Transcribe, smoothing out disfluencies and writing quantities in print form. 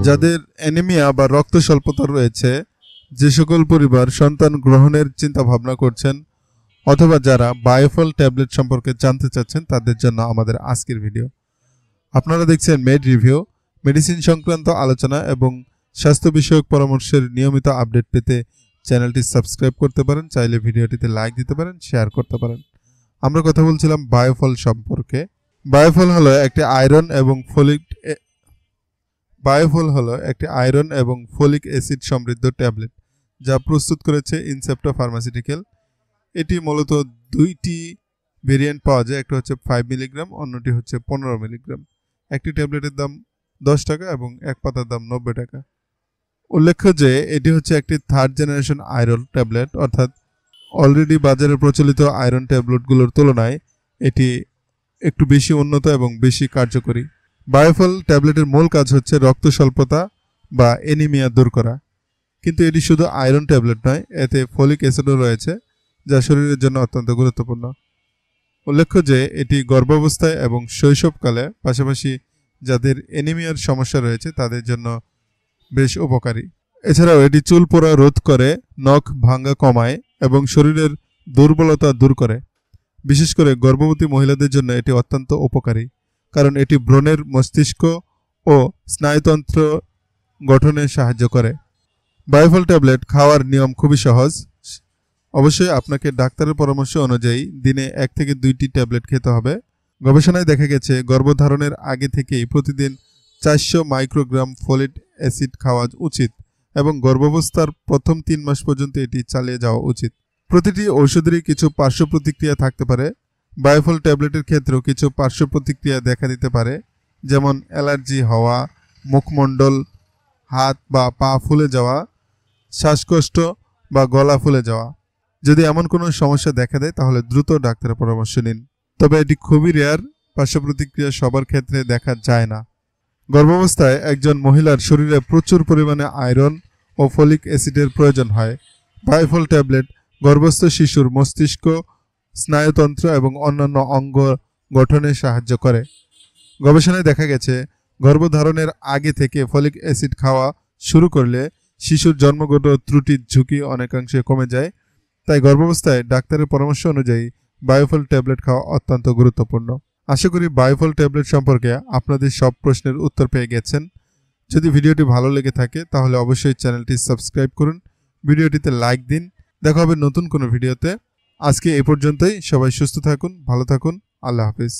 যাদের অ্যানিমিয়া বা রক্ত স্বল্পতা রয়েছে, যে সকল পরিবার সন্তান গ্রহণের চিন্তা ভাবনা করছেন অথবা যারা বায়োফল ট্যাবলেট সম্পর্কে জানতে চাচ্ছেন তাদের জন্য আমাদের আজকের ভিডিও। আপনারা দেখছেন মেড রিভিউ, মেডিসিন সংক্রান্ত আলোচনা এবং স্বাস্থ্য বিষয়ক পরামর্শের নিয়মিত আপডেট পেতে চ্যানেলটি সাবস্ক্রাইব করতে পারেন, চাইলে ভিডিওটিতে লাইক দিতে পারেন, শেয়ার করতে পারেন। আমরা কথা বলছিলাম বায়োফল সম্পর্কে। বায়োফল হলো একটি আয়রন এবং ফলিক অ্যাসিড সমৃদ্ধ ট্যাবলেট যা প্রস্তুত করেছে ইনসেপ্টা ফার্মাসিউটিক্যাল। এটি মূলত দুইটি ভেরিয়েন্ট পাওয়া যায়, একটা হচ্ছে 5 মিলিগ্রাম, অন্যটি হচ্ছে 15 মিলিগ্রাম। একটি ট্যাবলেটের দাম 10 টাকা এবং এক পাতার দাম 90 টাকা। উল্লেখ্য যে এটি হচ্ছে একটি থার্ড জেনারেশন আয়রন ট্যাবলেট, অর্থাৎ অলরেডি বাজারে প্রচলিত আয়রন ট্যাবলেটগুলোর তুলনায় এটি একটু বেশি উন্নত এবং বেশি কার্যকরী। বায়োফল ট্যাবলেটের মূল কাজ হচ্ছে রক্ত স্বল্পতা বা অ্যানিমিয়া দূর করা, কিন্তু এটি শুধু আয়রন ট্যাবলেট নয়, এতে ফলিক অ্যাসিডও রয়েছে যা শরীরের জন্য অত্যন্ত গুরুত্বপূর্ণ। উল্লেখ্য যে এটি গর্ভাবস্থায় এবং শৈশবকালে, পাশাপাশি যাদের অ্যানিমিয়ার সমস্যা রয়েছে তাদের জন্য বেশ উপকারী। এছাড়াও এটি চুল পোড়া রোধ করে, নখ ভাঙ্গা কমায় এবং শরীরের দুর্বলতা দূর করে। বিশেষ করে গর্ভবতী মহিলাদের জন্য এটি অত্যন্ত উপকারী, কারণ এটি ব্রণের মস্তিষ্ক ও স্নায়ুতন্ত্র গঠনে সাহায্য করে। বায়োফল ট্যাবলেট খাওয়ার নিয়ম খুবই সহজ। অবশ্যই আপনাকে ডাক্তারের পরামর্শ অনুযায়ী দিনে 1 থেকে 2টি ট্যাবলেট খেতে হবে। গবেষণায় দেখা গেছে গর্ভধারণের আগে থেকেই প্রতিদিন 400 মাইক্রোগ্রাম ফলিক অ্যাসিড খাওয়া উচিত এবং গর্ভাবস্থার প্রথম 3 মাস পর্যন্ত এটি চালিয়ে যাওয়া উচিত। প্রতিটি ঔষধেরই কিছু পার্শ্ব প্রতিক্রিয়া থাকতে পারে। বায়োফল ট্যাবলেটের ক্ষেত্রেও কিছু পার্শ্ব প্রতিক্রিয়া দেখা দিতে পারে, যেমন অ্যালার্জি হওয়া, মুখমণ্ডল, হাত বা পা ফুলে যাওয়া, শ্বাসকষ্ট বা গলা ফুলে যাওয়া। যদি এমন কোনো সমস্যা দেখা দেয় তাহলে দ্রুত ডাক্তারের পরামর্শ নিন। তবে এটি খুবই রেয়ার, পার্শ্ব প্রতিক্রিয়া সবার ক্ষেত্রে দেখা যায় না। গর্ভাবস্থায় একজন মহিলার শরীরে প্রচুর পরিমাণে আয়রন ও ফলিক অ্যাসিডের প্রয়োজন হয়। বায়োফল ট্যাবলেট গর্ভস্থ শিশুর মস্তিষ্ক, স্নায়ুতন্ত্র এবং অন্যান্য অঙ্গ গঠনে সাহায্য করে। গবেষণায় দেখা গেছে গর্ভধারণের আগে থেকে ফলিক অ্যাসিড খাওয়া শুরু করলে শিশুর জন্মগত ত্রুটির ঝুঁকি অনেকাংশে কমে যায়। তাই গর্ভাবস্থায় ডাক্তারের পরামর্শ অনুযায়ী বায়োফল ট্যাবলেট খাওয়া অত্যন্ত গুরুত্বপূর্ণ। আশা করি বায়োফল ট্যাবলেট সম্পর্কে আপনাদের সব প্রশ্নের উত্তর পেয়ে গেছেন। যদি ভিডিওটি ভালো লেগে থাকে তাহলে অবশ্যই চ্যানেলটি সাবস্ক্রাইব করুন, ভিডিওটিতে লাইক দিন। দেখা হবে নতুন কোনো ভিডিওতে। আজকে এ পর্যন্তই। সবাই সুস্থ থাকুন, ভালো থাকুন। আল্লাহ হাফিজ।